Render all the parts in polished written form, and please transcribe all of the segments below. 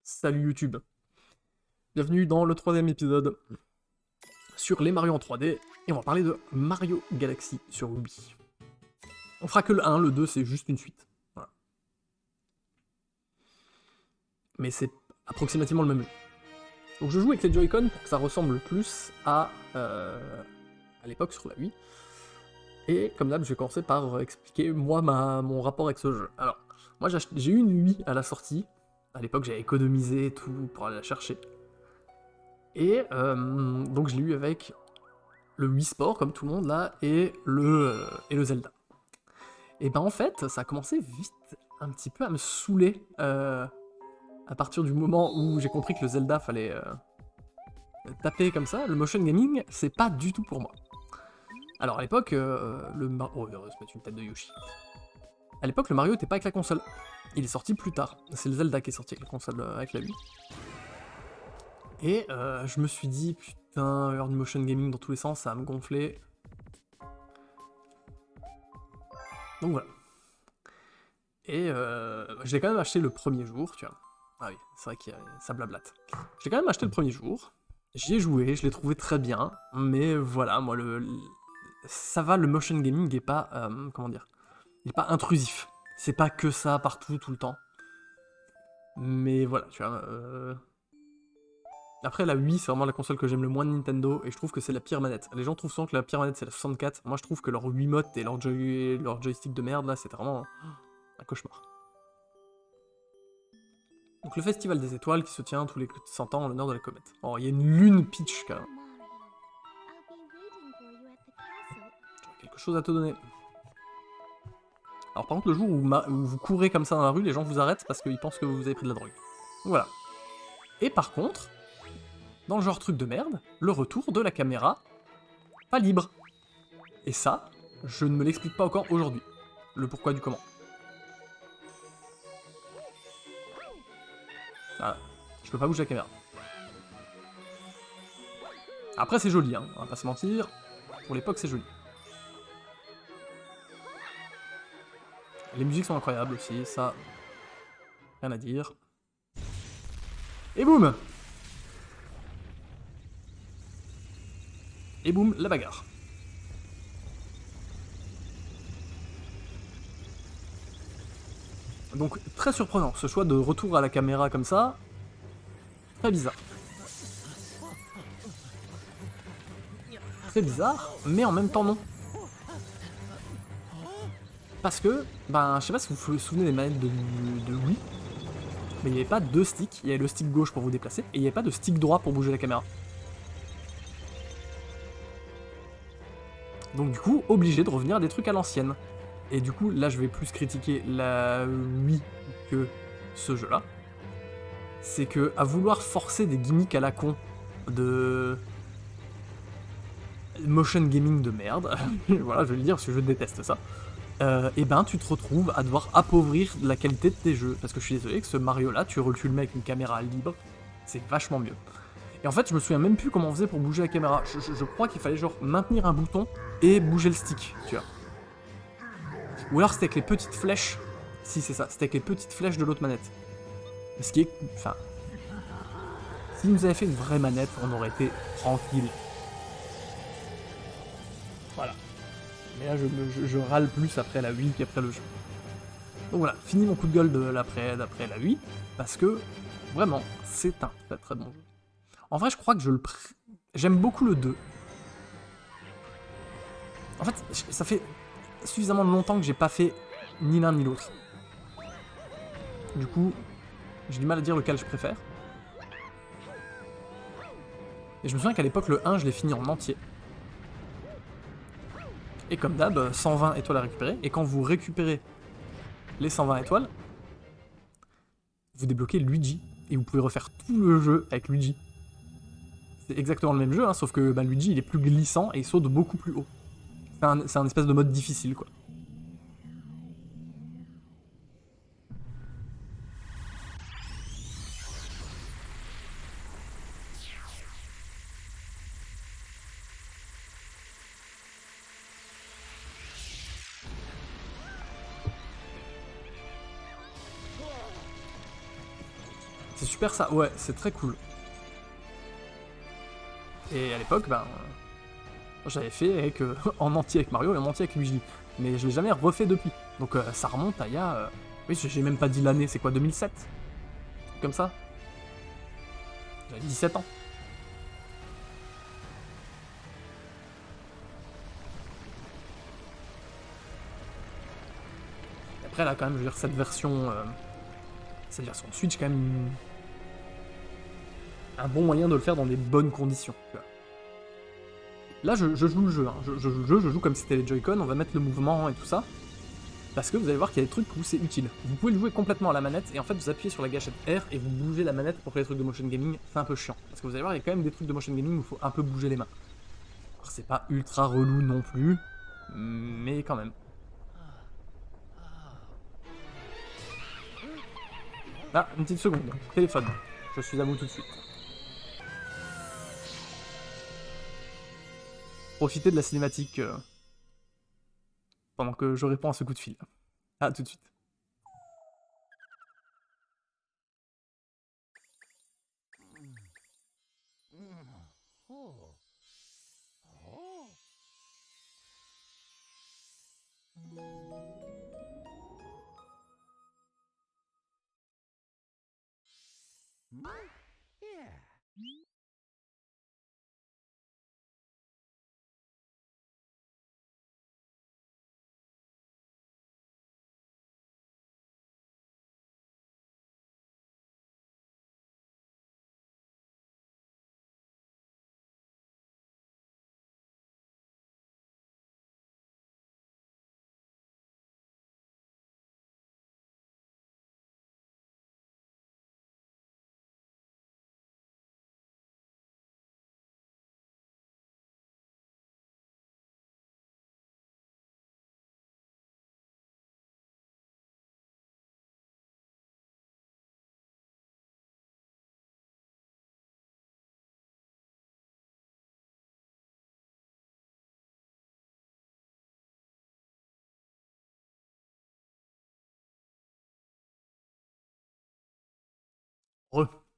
Salut YouTube, bienvenue dans le troisième épisode sur les Mario en 3D, et on va parler de Mario Galaxy sur Wii. On fera que le 1, le 2 c'est juste une suite. Voilà. Mais c'est approximativement le même jeu. Donc je joue avec les Joy-Con pour que ça ressemble plus à l'époque sur la Wii. Et comme d'hab, je vais commencer par expliquer moi mon rapport avec ce jeu. Alors, moi j'ai eu une Wii à la sortie. À l'époque, j'avais économisé tout pour aller la chercher. Et donc je l'ai eu avec le Wii Sport, comme tout le monde là, et le Zelda. Et ben en fait, ça a commencé vite un petit peu à me saouler à partir du moment où j'ai compris que le Zelda fallait taper comme ça. Le motion gaming, c'est pas du tout pour moi. Alors à l'époque, oh, il va se mettre une tête de Yoshi. À l'époque, le Mario était pas avec la console. Il est sorti plus tard. C'est le Zelda qui est sorti avec la console, avec la Wii. Et je me suis dit, putain, avoir du motion gaming dans tous les sens, ça va me gonfler. Donc voilà. Et j'ai quand même acheté le premier jour, tu vois. Ah oui, c'est vrai que ça blablate. J'ai quand même acheté le premier jour, j'y ai joué, je l'ai trouvé très bien, mais voilà, moi, ça va, le motion gaming est pas, comment dire, il est pas intrusif. C'est pas que ça partout, tout le temps. Mais voilà, tu vois. Après, la Wii, c'est vraiment la console que j'aime le moins de Nintendo, et je trouve que c'est la pire manette. Les gens trouvent souvent que la pire manette, c'est la 64. Moi, je trouve que leur Wiimote et leur joystick de merde, là, c'était vraiment un cauchemar. Donc le Festival des Étoiles qui se tient tous les 100 ans en l'honneur de la comète. Oh, il y a une lune Peach, quand même. J'aurais quelque chose à te donner. Alors par contre, le jour où vous courez comme ça dans la rue, les gens vous arrêtent parce qu'ils pensent que vous avez pris de la drogue. Voilà. Et par contre, dans le genre truc de merde, le retour de la caméra pas libre. Et ça, je ne me l'explique pas encore aujourd'hui. Le pourquoi du comment. Voilà. Je peux pas bouger la caméra. Après c'est joli, hein, on va pas se mentir. Pour l'époque c'est joli. Les musiques sont incroyables aussi, ça... rien à dire. Et boum! Et boum, la bagarre. Donc très surprenant, ce choix de retour à la caméra comme ça, très bizarre. Très bizarre, mais en même temps non. Parce que, ben, je sais pas si vous vous souvenez des manettes de Wii, mais il n'y avait pas deux sticks, il y avait le stick gauche pour vous déplacer, et il n'y avait pas de stick droit pour bouger la caméra. Donc du coup, obligé de revenir à des trucs à l'ancienne. Et du coup, là je vais plus critiquer la Wii que ce jeu-là. C'est que, à vouloir forcer des gimmicks à la con de motion gaming de merde, voilà, je vais le dire parce que je déteste ça, et ben tu te retrouves à devoir appauvrir la qualité de tes jeux. Parce que je suis désolé que ce Mario-là, tu le mets avec une caméra libre, c'est vachement mieux. Et en fait, je me souviens même plus comment on faisait pour bouger la caméra. Je crois qu'il fallait genre maintenir un bouton et bouger le stick, tu vois. Ou alors c'était avec les petites flèches. Si, c'est ça, c'était avec les petites flèches de l'autre manette. Ce qui est... Enfin... Si nous avait fait une vraie manette, on aurait été tranquille. Voilà. Mais là, je râle plus après la Wii qu'après le jeu. Donc voilà, fini mon coup de gueule d'après la Wii, parce que, vraiment, c'est un très très bon jeu. En vrai, je crois que j'aime beaucoup le 2. En fait, ça fait suffisamment longtemps que j'ai pas fait ni l'un ni l'autre. Du coup, j'ai du mal à dire lequel je préfère. Et je me souviens qu'à l'époque, le 1, je l'ai fini en entier. Et comme d'hab, 120 étoiles à récupérer. Et quand vous récupérez les 120 étoiles, vous débloquez Luigi. Et vous pouvez refaire tout le jeu avec Luigi. C'est exactement le même jeu, hein, sauf que bah, Luigi, il est plus glissant et il saute beaucoup plus haut. C'est un espèce de mode difficile, quoi. C'est super ça, ouais, c'est très cool. Et à l'époque, ben, j'avais fait avec, en entier avec Mario et en entier avec Luigi. Mais je l'ai jamais refait depuis. Donc ça remonte à il y a... Oui, j'ai même pas dit l'année, c'est quoi, 2007? Comme ça. J'avais 17 ans. Et après là quand même, je veux dire, cette version Switch quand même un bon moyen de le faire dans des bonnes conditions. Tu vois. Là je joue le jeu, hein. Je joue le jeu, je joue comme si c'était les Joy-Con, on va mettre le mouvement et tout ça. Parce que vous allez voir qu'il y a des trucs où c'est utile. Vous pouvez le jouer complètement à la manette, et en fait vous appuyez sur la gâchette R et vous bougez la manette pour faire les trucs de motion gaming, c'est un peu chiant. Parce que vous allez voir, il y a quand même des trucs de motion gaming où il faut un peu bouger les mains. Alors c'est pas ultra relou non plus, mais quand même. Ah, une petite seconde, téléphone. Je suis à vous tout de suite. Profitez de la cinématique pendant que je réponds à ce coup de fil. Ah, tout de suite.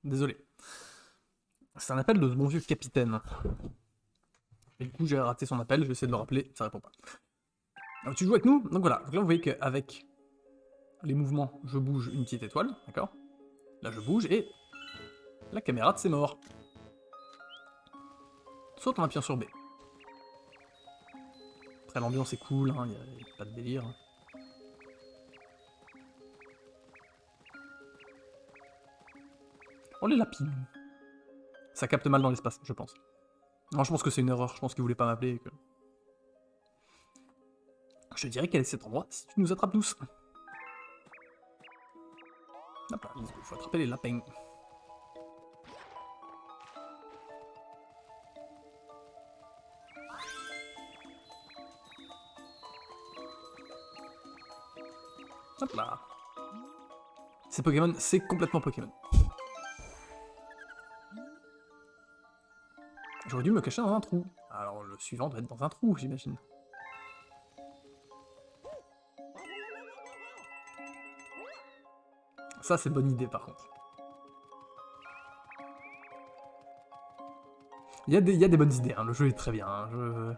Désolé. C'est un appel de ce bon vieux capitaine. Et du coup, j'ai raté son appel, je vais essayer de le rappeler, ça répond pas. Alors, tu joues avec nous? Donc voilà, donc là vous voyez qu'avec les mouvements, je bouge une petite étoile, d'accord? Là je bouge et la caméra de c'est mort. Saute en appuyant sur B. Après l'ambiance est cool, hein, y a pas de délire. Oh les lapines. Ça capte mal dans l'espace, je pense. Non, je pense que c'est une erreur, je pense qu'il voulait pas m'appeler et que... Je te dirais quel est cet endroit si tu nous attrapes tous. Hop là, il faut attraper les lapins. Hop là. C'est Pokémon, c'est complètement Pokémon. J'aurais dû me cacher dans un trou. Alors le suivant doit être dans un trou, j'imagine. Ça, c'est bonne idée, par contre. Il y a des bonnes idées, hein. Le jeu est très bien. Hein.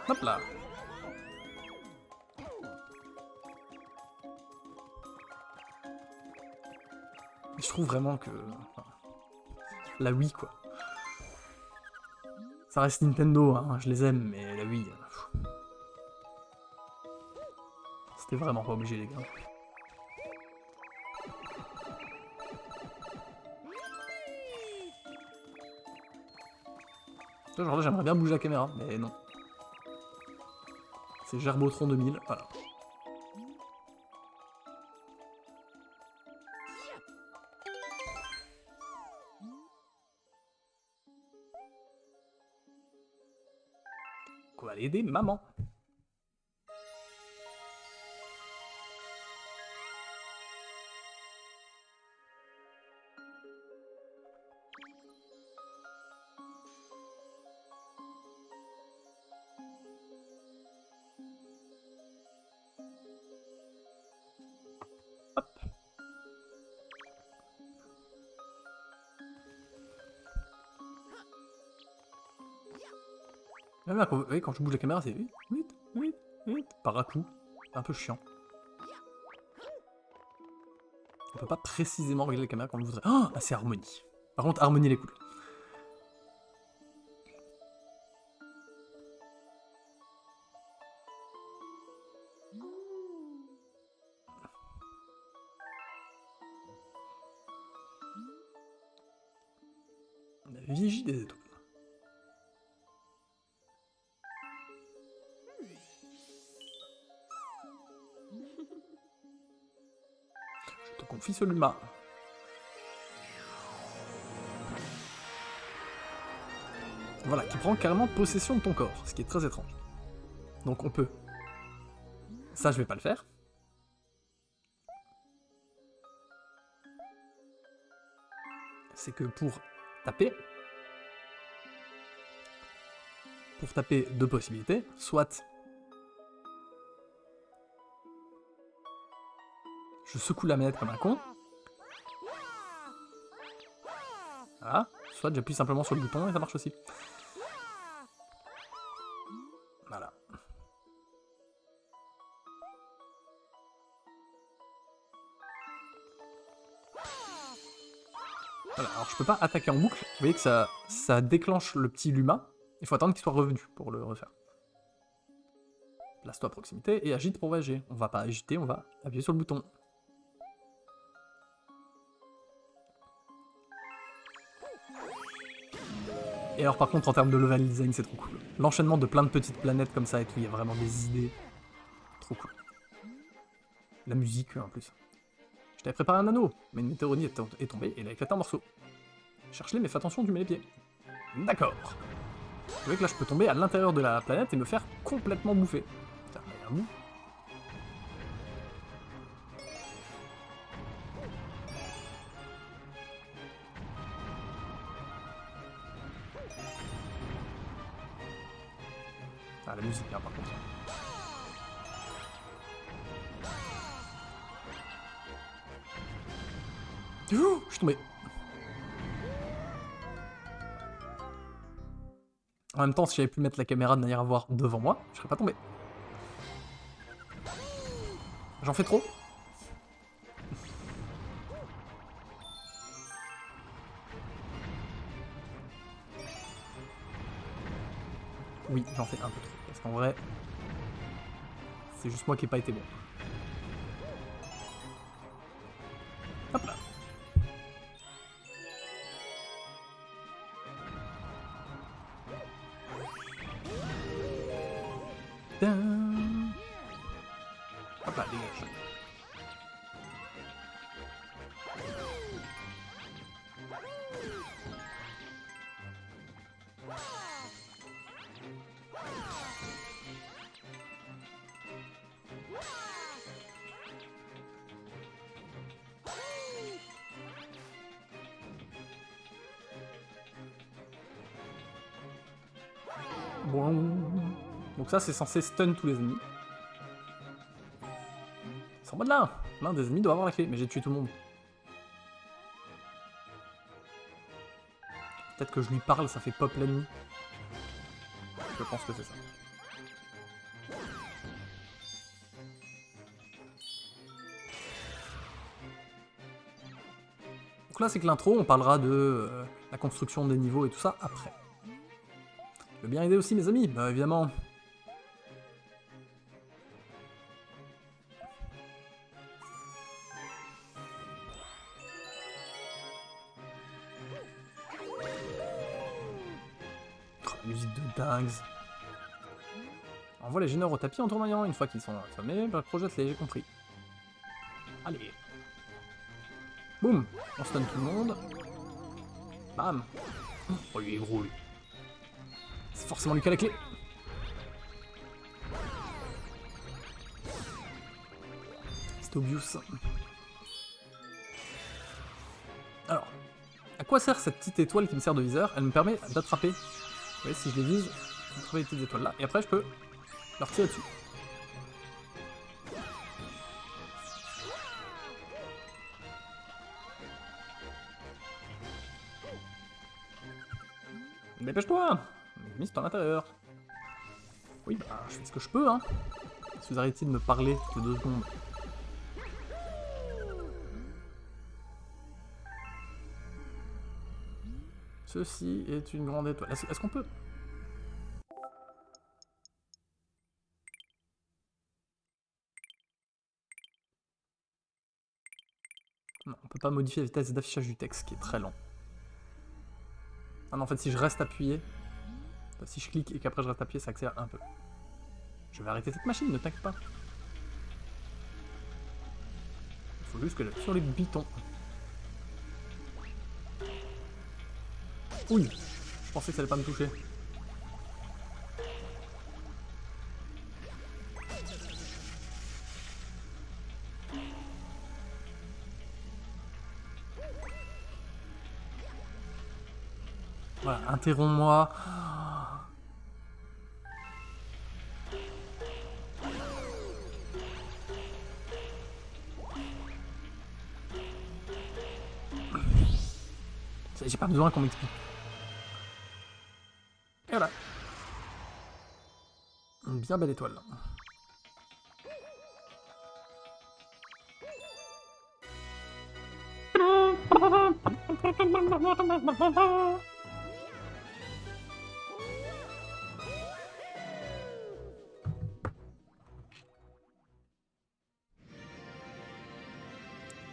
Hop là. Je trouve vraiment que... Enfin, la Wii, quoi. Ça reste Nintendo, hein. Je les aime, mais la Wii... C'était vraiment pas obligé, les gars. Genre là, j'aimerais bien bouger la caméra, mais non. C'est Gerbotron 2000, voilà. On va aller aider maman. Même là, vous voyez, quand je bouge la caméra, c'est par à coup. C'est un peu chiant. On peut pas précisément régler la caméra comme on voudrait. Ah, c'est harmonie. Par contre, harmonie les couleurs. La vigie des étoiles. Je te confie ce Luma. Voilà, qui prend carrément possession de ton corps, ce qui est très étrange. Donc on peut. Ça, je vais pas le faire. C'est que pour taper, deux possibilités. Soit je secoue la manette comme un con. Voilà. Soit j'appuie simplement sur le bouton et ça marche aussi. Voilà. Voilà, alors je peux pas attaquer en boucle. Vous voyez que ça déclenche le petit Luma. Il faut attendre qu'il soit revenu pour le refaire. Place-toi à proximité et agite pour voyager. On va pas agiter, on va appuyer sur le bouton. Et alors par contre en termes de level design c'est trop cool. L'enchaînement de plein de petites planètes comme ça et tout, il y a vraiment des idées. Trop cool. La musique en plus. Je t'avais préparé un anneau, mais une météorite est tombée et il a éclaté en morceaux. Cherche-les mais fais attention, tu mets les pieds. D'accord. Vous voyez que là je peux tomber à l'intérieur de la planète et me faire complètement bouffer. Putain, mais un bout. Ah, la musique, hein, par contre. Ouh, je suis tombé. En même temps, si j'avais pu mettre la caméra de manière à voir devant moi, je serais pas tombé. J'en fais trop? Oui, j'en fais un peu trop. Parce qu'en vrai, c'est juste moi qui ai pas été bon. Hop là. Hop là, dégage. Bon. Donc ça, c'est censé stun tous les ennemis. C'est en mode là. L'un des ennemis doit avoir la clé, mais j'ai tué tout le monde. Peut-être que je lui parle, ça fait pop l'ennemi. Je pense que c'est ça. Donc là, c'est que l'intro, on parlera de la construction des niveaux et tout ça après. Je veux bien aider aussi mes amis, bah évidemment. Oh, la musique de dingue. Envoie les gêneurs au tapis en tournoyant. Une fois qu'ils sont assommés, bah, projette-les, j'ai compris. Allez. Boum. On stun tout le monde. Bam. Oh, lui est gros, lui. C'est forcément lui qui a la clé. C'est obvious. Alors, à quoi sert cette petite étoile qui me sert de viseur? Elle me permet d'attraper. Vous voyez, si je les vise, je trouve les petites étoiles là. Et après, je peux leur tirer dessus. Dépêche-toi! Les ennemis sont à l'intérieur. Oui, bah, je fais ce que je peux, hein. Si vous arrêtez de me parler de 2 secondes. Ceci est une grande étoile. Est-ce qu'on peut... Non, on peut pas modifier la vitesse d'affichage du texte, qui est très lent. Ah non, en fait, si je reste appuyé, si je clique et qu'après je reste appuyé, ça accélère un peu. Je vais arrêter cette machine, ne t'inquiète pas. Il faut juste que j'appuie sur les bitons. Oui, je pensais que ça allait pas me toucher. Voilà, interromps-moi. J'ai pas besoin qu'on m'explique. Et voilà. Une bien belle étoile.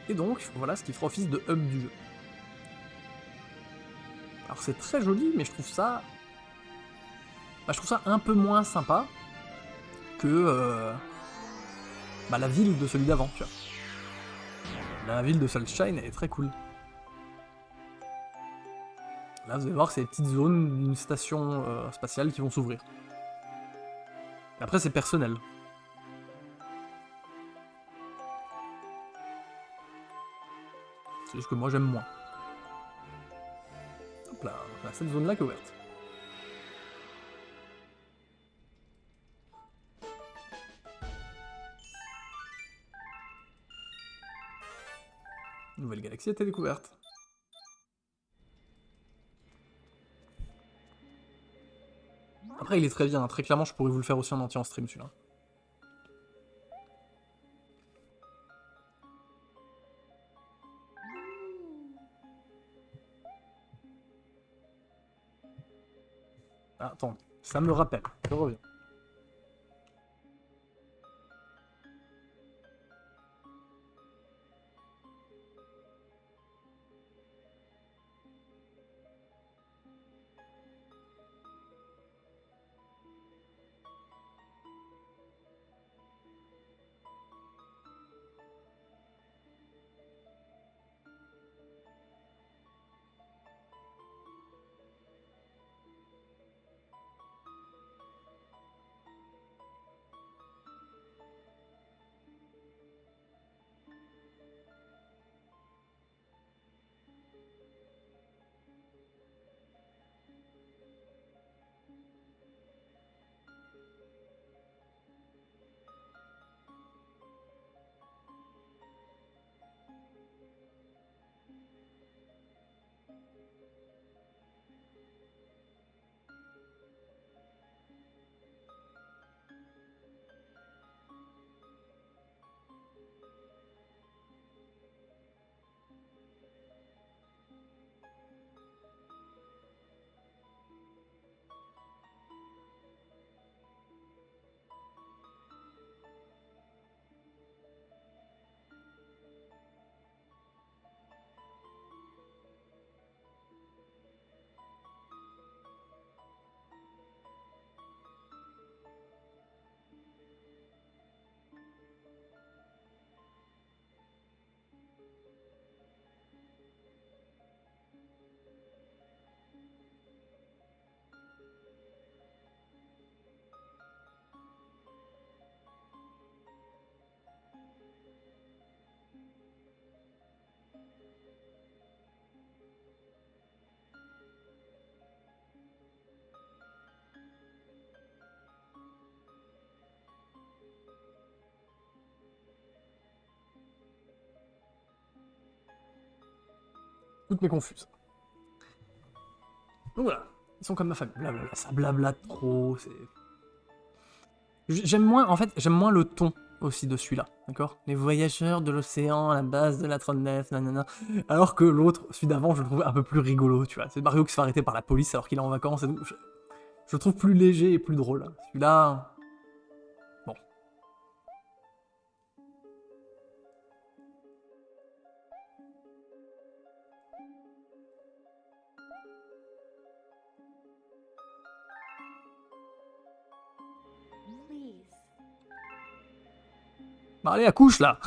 Et donc, voilà ce qui fera office de hub du jeu. Alors c'est très joli, mais je trouve ça... Bah, je trouve ça un peu moins sympa que bah, la ville de celui d'avant, tu vois. La ville de Sunshine est très cool. Là, vous allez voir, c'est des petites zones d'une station spatiale qui vont s'ouvrir. Après, c'est personnel. C'est juste que moi, j'aime moins. Hop là, cette zone-là qui est ouverte. Nouvelle galaxie a été découverte. Après, il est très bien, hein. Très clairement, je pourrais vous le faire aussi en entier en stream, celui-là. Ah, attends, ça me rappelle. Je reviens. Toutes mes confuses. Donc voilà, ils sont comme ma famille. Blablabla, ça blabla trop, c'est... J'aime moins, en fait, j'aime moins le ton aussi de celui-là, d'accord? Les voyageurs de l'océan à la base de la trône nef, nanana. Alors que l'autre, celui d'avant, je le trouve un peu plus rigolo, tu vois. C'est Mario qui se fait arrêter par la police alors qu'il est en vacances et tout. Je le trouve plus léger et plus drôle. Celui-là... Bon. Bah allez, accouche, là.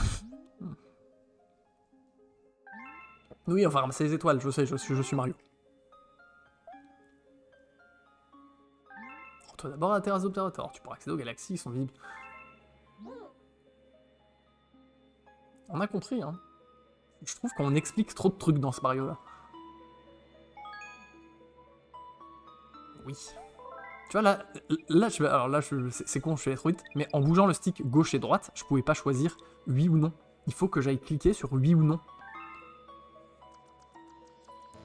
Oui, enfin, c'est les étoiles, je sais, je suis Mario. Toi d'abord à la terrasse d'observateur, tu pourras accéder aux galaxies, ils sont visibles. On a compris, hein. Je trouve qu'on explique trop de trucs dans ce Mario-là. Oui. Tu vois, c'est con, je suis trop vite, mais en bougeant le stick gauche et droite, je pouvais pas choisir oui ou non. Il faut que j'aille cliquer sur oui ou non.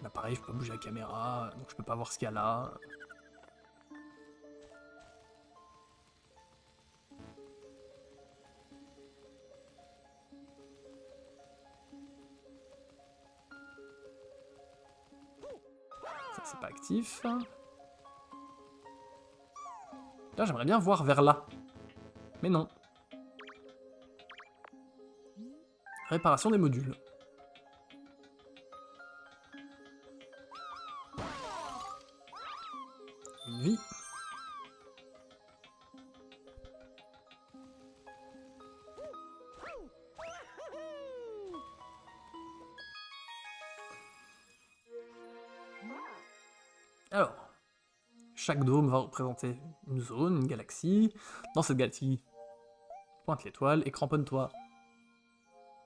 Là, pareil, je peux pas bouger la caméra, donc je peux pas voir ce qu'il y a là. Ça, c'est pas actif. Là, j'aimerais bien voir vers là. Mais non. Réparation des modules. Une vie. Alors, chaque dôme va représenter une zone, une galaxie. Dans cette galaxie, pointe l'étoile et cramponne-toi.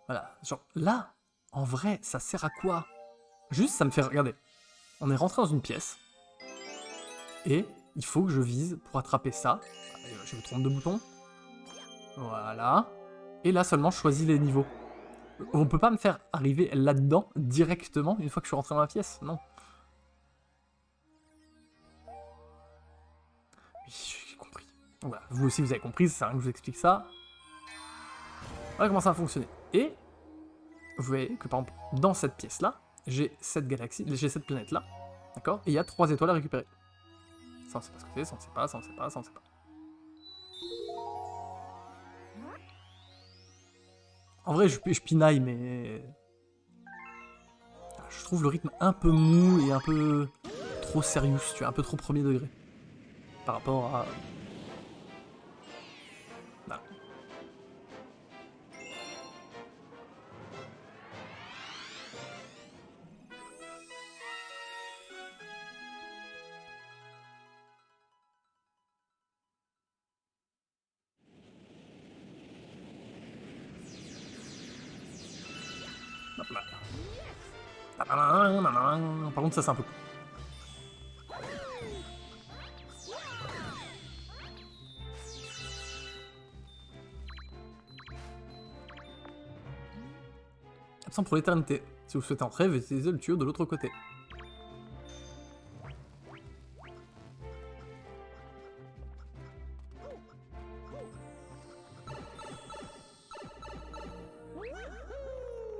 Voilà, genre là, en vrai, ça sert à quoi? Juste, ça me fait regarder. On est rentré dans une pièce, et il faut que je vise pour attraper ça. Je me trompe de bouton. Voilà. Et là seulement, je choisis les niveaux. On peut pas me faire arriver là-dedans directement une fois que je suis rentré dans la pièce, non. Oui, j'ai compris. Voilà, vous aussi vous avez compris, c'est rien que je vous explique ça. Voilà comment ça va fonctionner. Et vous voyez que par exemple, dans cette pièce-là, j'ai cette galaxie, j'ai cette planète-là, d'accord? Et il y a 3 étoiles à récupérer. Ça on sait pas ce que c'est, ça on sait pas, ça on sait pas, ça on sait pas. En vrai, je pinaille, mais... Je trouve le rythme un peu mou et un peu trop sérieux, tu vois, un peu trop premier degré. Par rapport à... Voilà. Hop là. Par contre, ça c'est un peu cool. Absent pour l'éternité. Si vous souhaitez entrer, veuillez utiliser le tuyau de l'autre côté.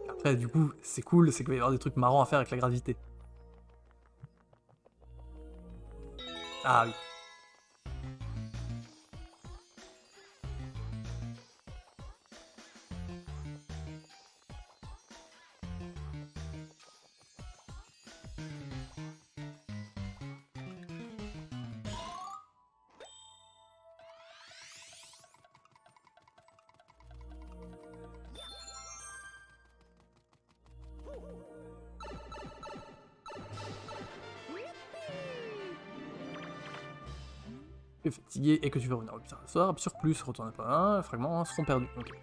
Après, du coup, c'est cool, c'est qu'il va y avoir des trucs marrants à faire avec la gravité. Ah oui. Tu es fatigué et que tu veux revenir au putain le soir, surplus, retourne pas un, les fragments seront perdus. Ok.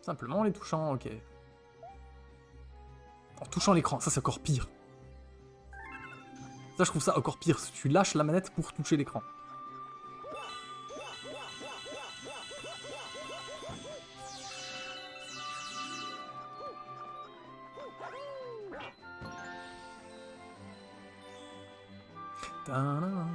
Simplement en les touchant, ok. En touchant l'écran, ça c'est encore pire. Ça je trouve ça encore pire, si tu lâches la manette pour toucher l'écran. Ta-da.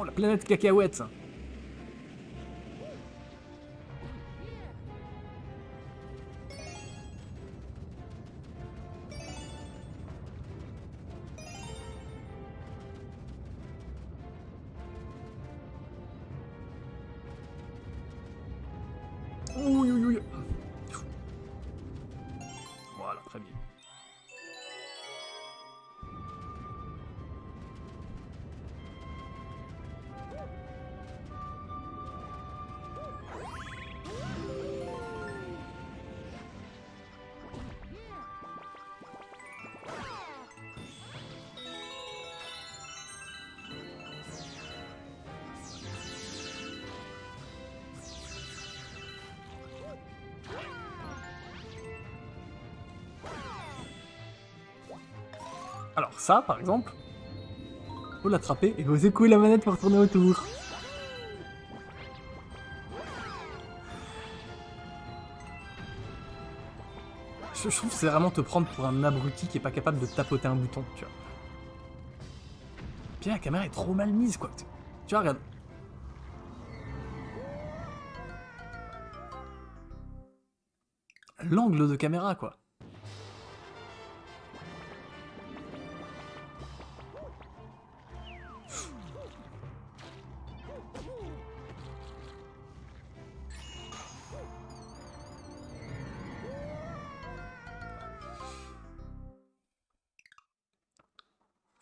Oh, la planète cacahuète. Ouh, ouh, ouh. Voilà, très bien. Alors ça, par exemple, faut l'attraper et faut secouer la manette pour tourner autour. Je trouve que c'est vraiment te prendre pour un abruti qui est pas capable de tapoter un bouton, tu vois. Puis la caméra est trop mal mise, quoi. Tu vois, regarde. L'angle de caméra, quoi.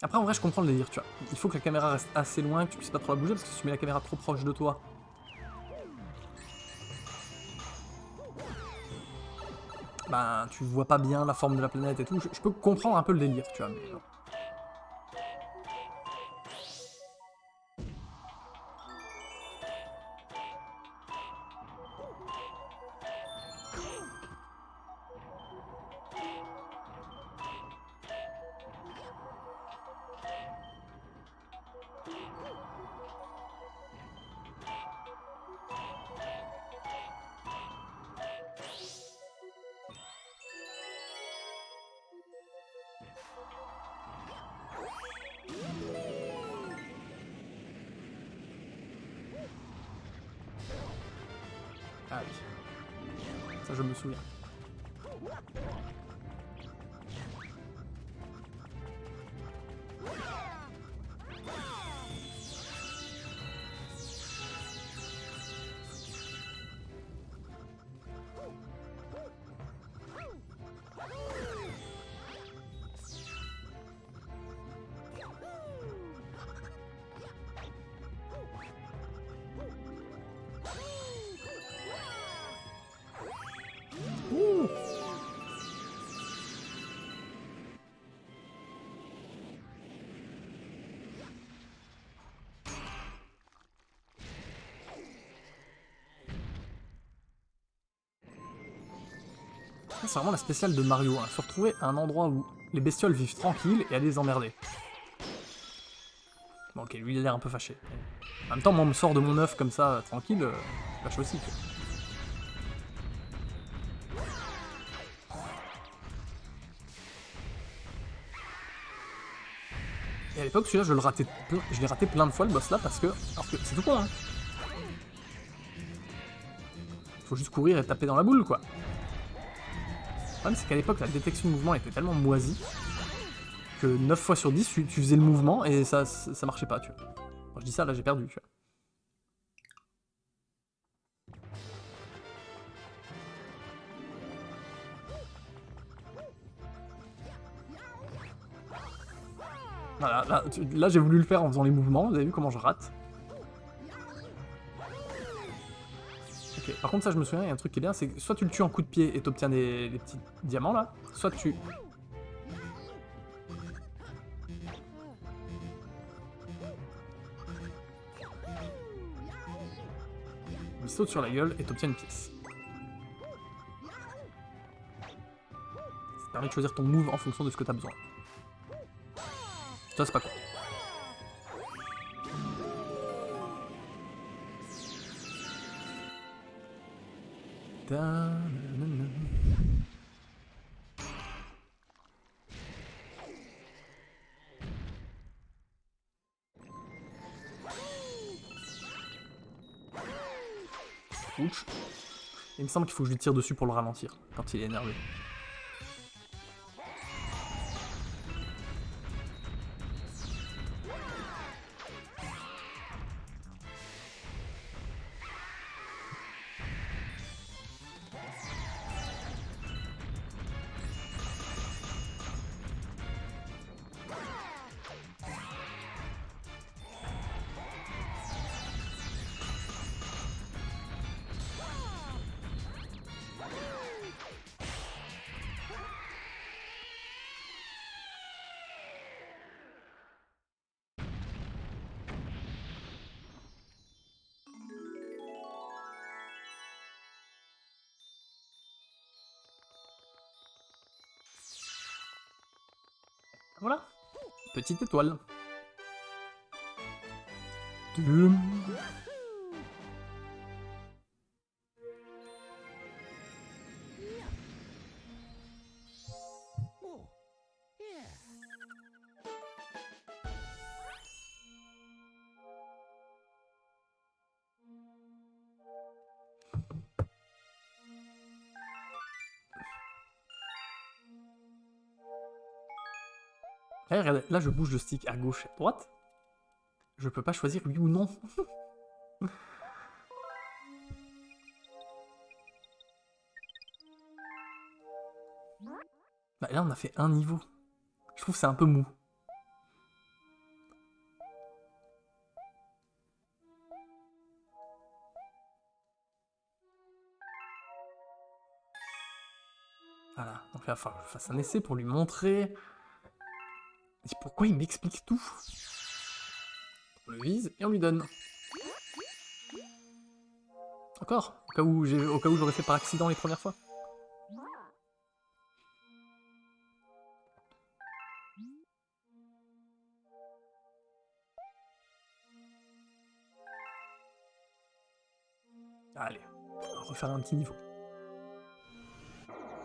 Après, en vrai, je comprends le délire, tu vois. Il faut que la caméra reste assez loin, que tu puisses pas trop la bouger, parce que si tu mets la caméra trop proche de toi, ben, tu vois pas bien la forme de la planète et tout. Je peux comprendre un peu le délire, tu vois, mais... Ah oui. Ça, je me souviens. Ouh. C'est vraiment la spéciale de Mario, hein. Se retrouver à un endroit où les bestioles vivent tranquilles et aller les emmerder. Bon, ok, lui il a l'air un peu fâché. En même temps, moi on me sort de mon œuf comme ça, tranquille, je fâche aussi, quoi. Et à l'époque, celui-là, je l'ai raté plein de fois, le boss là, parce que... Alors que c'est tout con, hein. Faut juste courir et taper dans la boule, quoi. Le problème, c'est qu'à l'époque, la détection de mouvement était tellement moisie que 9 fois sur 10, tu faisais le mouvement et ça marchait pas, tu vois. Quand je dis ça, là, j'ai perdu, tu vois. Voilà, là j'ai voulu le faire en faisant les mouvements, vous avez vu comment je rate. Ok, par contre ça je me souviens, il y a un truc qui est bien, c'est que soit tu le tues en coup de pied et t'obtiens les petits diamants là, soit tu... Il saute sur la gueule et t'obtiens une pièce. Ça permet de choisir ton move en fonction de ce que t'as besoin. Ça c'est pas con. Ouch. Il me semble qu'il faut que je lui tire dessus pour le ralentir quand il est énervé. Voilà. Petite étoile. Dum. Eh, regardez, là je bouge le stick à gauche et à droite. Je peux pas choisir oui ou non. Bah là on a fait un niveau. Je trouve que c'est un peu mou. Voilà, donc là il va falloir que je fasse un essai pour lui montrer. Et pourquoi il m'explique tout? On le vise et on lui donne. Encore? Au cas où j'aurais fait par accident les premières fois. Allez, on va refaire un petit niveau.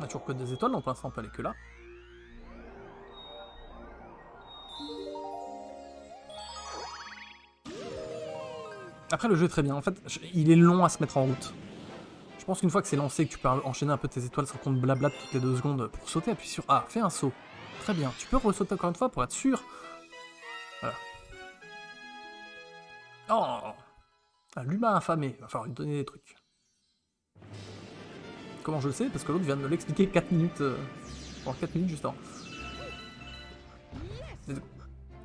On a toujours que des étoiles, donc pour l'instant on peut aller que là. Après le jeu est très bien, en fait il est long à se mettre en route. Je pense qu'une fois que c'est lancé, que tu peux enchaîner un peu tes étoiles sans qu'on te blablate toutes les 2 secondes pour sauter, appuie sur A, fais un saut. Très bien, tu peux ressauter encore une fois pour être sûr. Voilà. Oh ah, l'humain affamé, il va falloir lui donner des trucs. Comment je le sais? Parce que l'autre vient de me l'expliquer 4 minutes... pendant 4 minutes juste avant.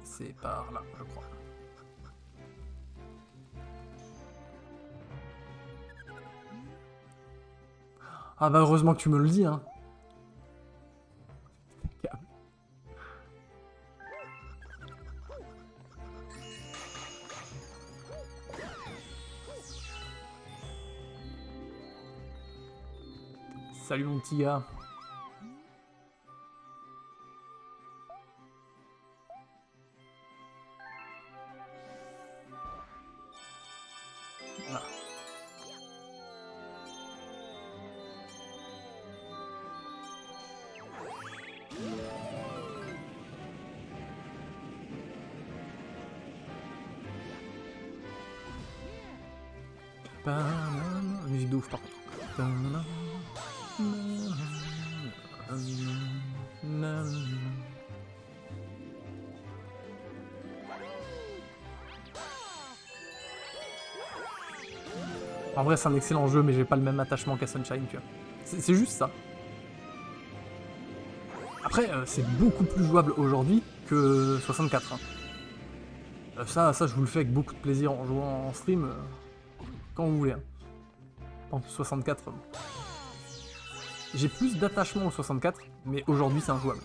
C'est par là, je crois. Ah bah heureusement que tu me le dis, hein. Salut mon petit gars. Voilà. Musique de ouf par contre. En vrai, c'est un excellent jeu, mais j'ai pas le même attachement qu'à Sunshine, tu vois. C'est juste ça. Après, c'est beaucoup plus jouable aujourd'hui que 64. Hein. Ça, je vous le fais avec beaucoup de plaisir en jouant en stream, quand vous voulez. Hein. En 64, j'ai plus d'attachement au 64, mais aujourd'hui c'est injouable.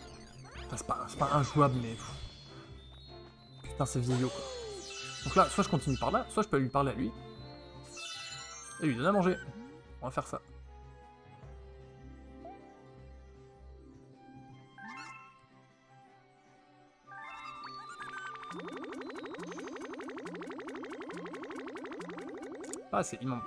Enfin, c'est pas injouable, mais... Putain, c'est vieillot, quoi. Donc là, soit je continue par là, soit je peux lui parler à lui. Et lui donner à manger. On va faire ça. Ah, il m'en manque.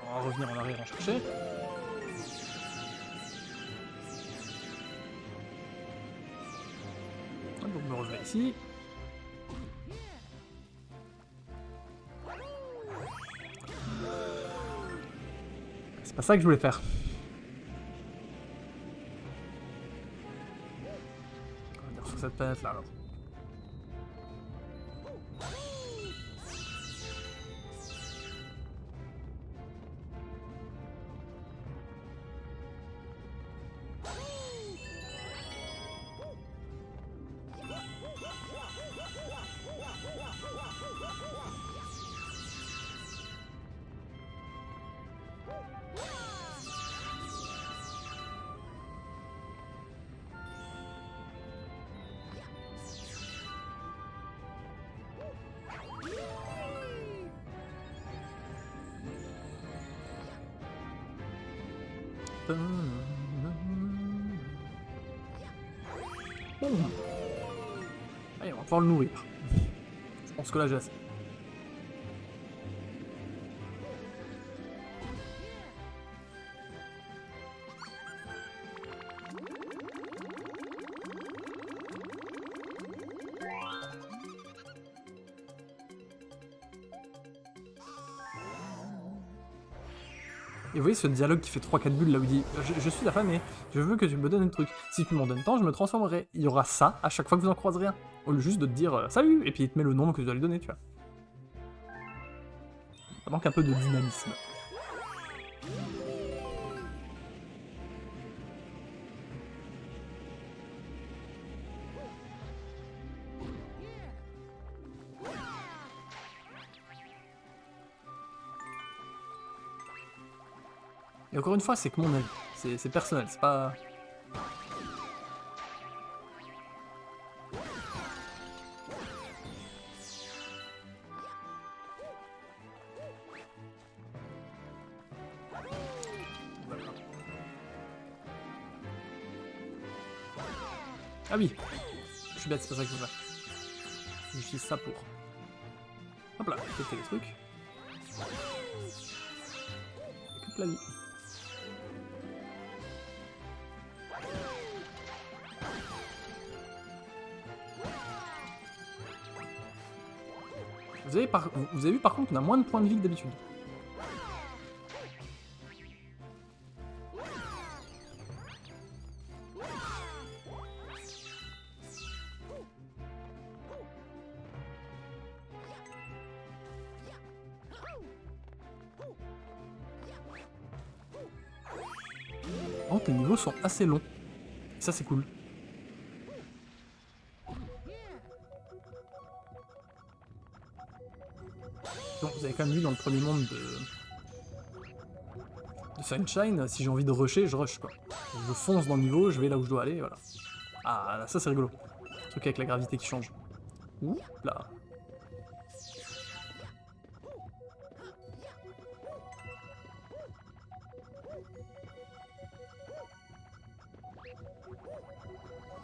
On va revenir en arrière en chercher. Donc me revenir ici. C'est pas ça que je voulais faire. On va dire sur cette planète là alors. Allez, on va pouvoir le nourrir. Je pense que là j'ai assez. Et vous voyez ce dialogue qui fait 3-4 bulles là où il dit je suis ta femme et je veux que tu me donnes un truc. Si tu m'en donnes tant, je me transformerai. Il y aura ça à chaque fois que vous en croiserez un. Au lieu juste de te dire salut et puis il te met le nom que tu dois lui donner, tu vois. Ça manque un peu de dynamisme. Et encore une fois, c'est que mon avis. C'est personnel, c'est pas... Ah oui, je suis bête, c'est pas ça que je veux faire. J'utilise ça pour... Hop là, péter les trucs. Récupère la vie. Vous avez vu par contre qu'on a moins de points de vie que d'habitude. Oh, tes niveaux sont assez longs. Ça c'est cool. Donc, vous avez quand même vu dans le premier monde de Sunshine, si j'ai envie de rusher, je rush quoi. Je fonce dans le niveau, je vais là où je dois aller, voilà. Ah, là, ça c'est rigolo. Le truc avec la gravité qui change. Ouh, là.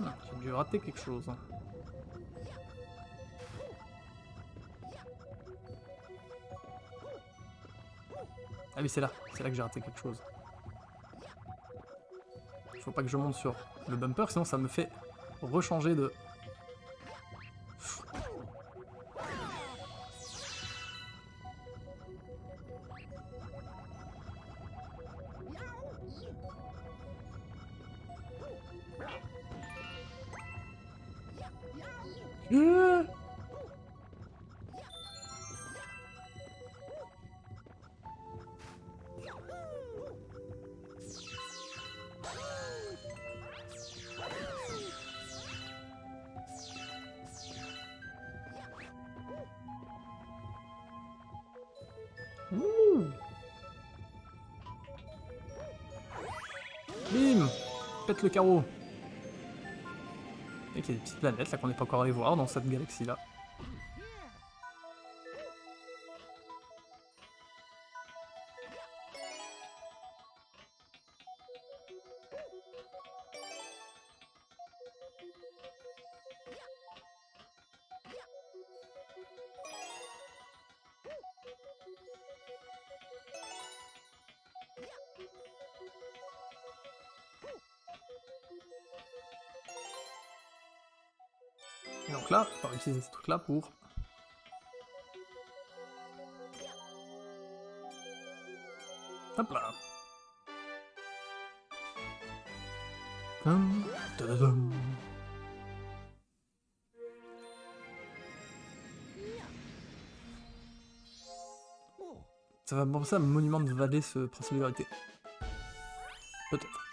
J'ai dû rater quelque chose. Ah oui, c'est là que j'ai raté quelque chose. Faut pas que je monte sur le bumper, sinon ça me fait rechanger de... Bim! Pète le carreau. Et qu'il y a des petites planètes là qu'on n'est pas encore allé voir dans cette galaxie là. Et donc là, on va utiliser ce truc là pour... Hop là. Tadadam. Ça va me penser à un monument de vallée, ce principe de vérité. Peut-être.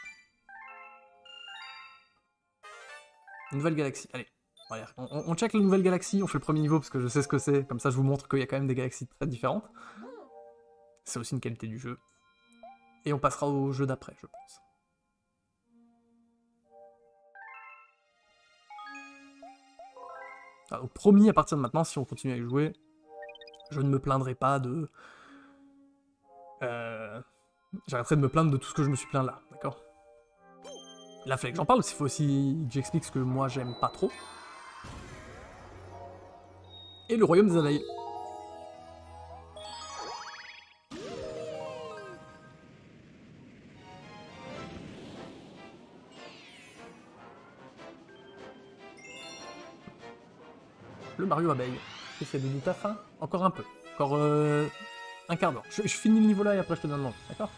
Une nouvelle galaxie, allez. Voilà. On check la nouvelle galaxie, on fait le premier niveau parce que je sais ce que c'est, comme ça je vous montre qu'il y a quand même des galaxies très différentes. C'est aussi une qualité du jeu. Et on passera au jeu d'après, je pense. Alors, promis, à partir de maintenant, si on continue à y jouer, je ne me plaindrai pas de... J'arrêterai de me plaindre de tout ce que je me suis plaint là, d'accord? Là, fallait que j'en parle, il faut aussi que j'explique ce que moi j'aime pas trop. Et le royaume des Anaïs. Le Mario abeille. Essaie de ta faim. Encore un peu. Encore un quart d'heure. Je finis le niveau là et après je te donne le nom, d'accord?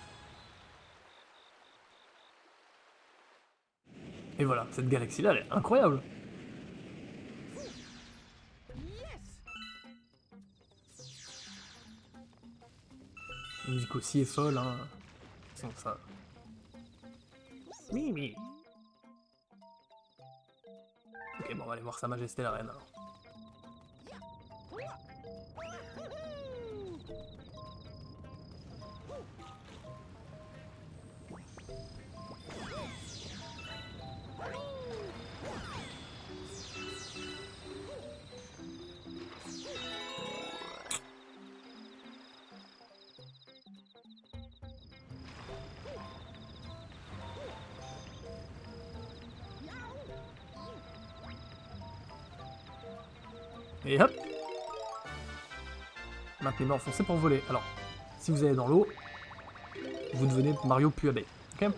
Et voilà, cette galaxie là, elle est incroyable. La musique aussi est folle, hein. C'est ça. Oui. Ok, bon, on va aller voir Sa Majesté la Reine alors. Et hop! Maintenant, enfoncé pour voler. Alors, si vous allez dans l'eau, vous devenez Mario puis abeille. Ok?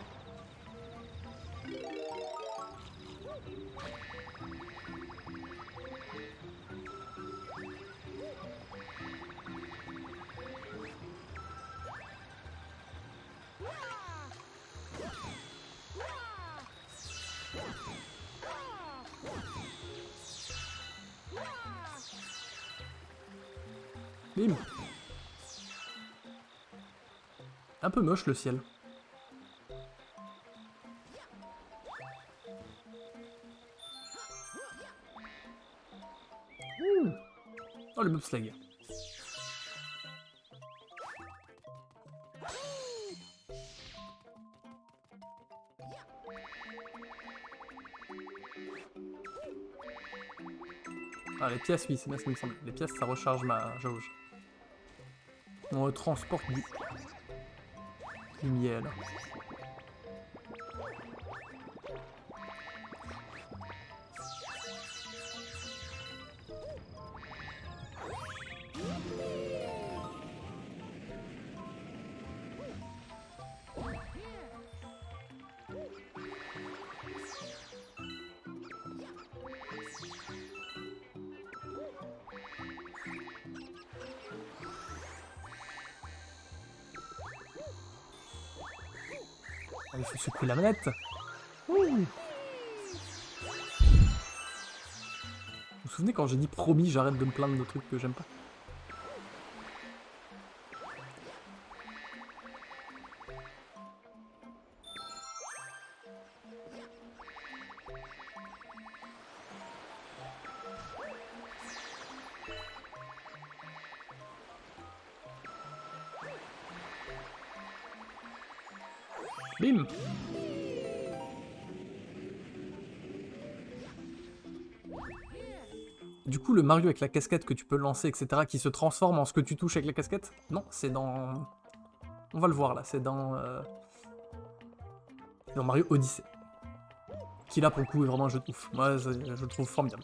Bim! Un peu moche le ciel. Ouh. Oh le bobsleigh. Ah les pièces, oui, c'est bien ce qu'il me semble. Les pièces ça recharge ma jauge. On transporte du miel. Il faut secouer la manette. Ouh. Vous souvenez quand j'ai dit promis, j'arrête de me plaindre de trucs que j'aime pas. Bim! Du coup, le Mario avec la casquette que tu peux lancer, etc., qui se transforme en ce que tu touches avec la casquette, non, c'est dans... On va le voir là, c'est dans Mario Odyssey. Qui là, pour le coup, est vraiment un jeu de ouf. Moi, je le trouve formidable.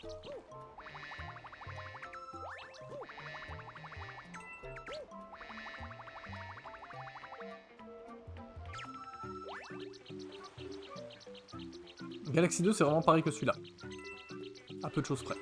Galaxy 2, c'est vraiment pareil que celui-là. À peu de choses près.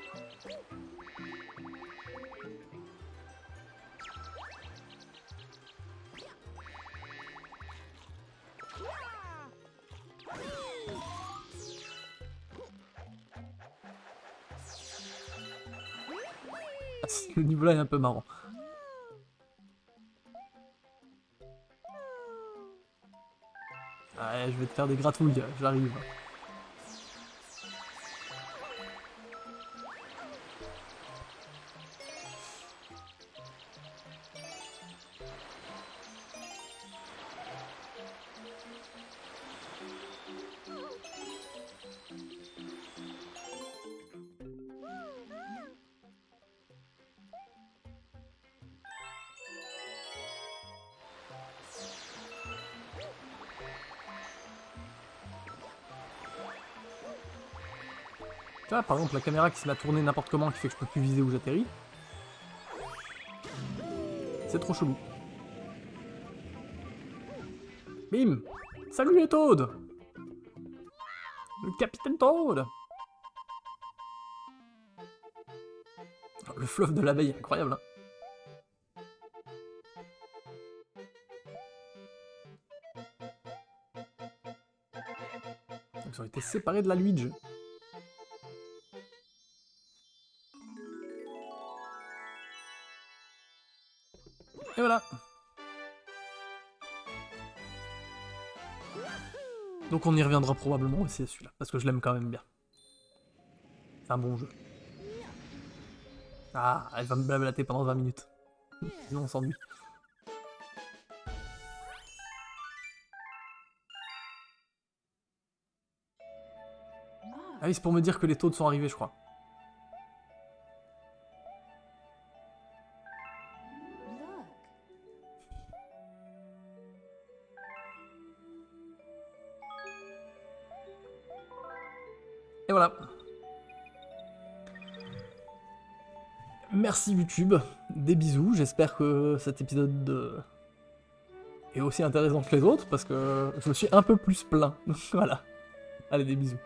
Le niveau là est un peu marrant. Ouais, je vais te faire des gratouilles, j'arrive. Tu vois, par exemple, la caméra qui se met à tourner n'importe comment, qui fait que je peux plus viser où j'atterris. C'est trop chelou. Bim! Salut les Toads! Le capitaine Toad! Le fleuve de l'abeille, incroyable, hein. Ils ont été séparés de la Luigi. Et voilà. Donc on y reviendra probablement aussi à celui-là, parce que je l'aime quand même bien. C'est un bon jeu. Ah, elle va me blablater pendant 20 minutes. Sinon on s'ennuie. Ah oui, c'est pour me dire que les Toads sont arrivés, je crois. Et voilà. Merci YouTube, des bisous, j'espère que cet épisode est aussi intéressant que les autres, parce que je me suis un peu plus plaint. Voilà. Allez, des bisous.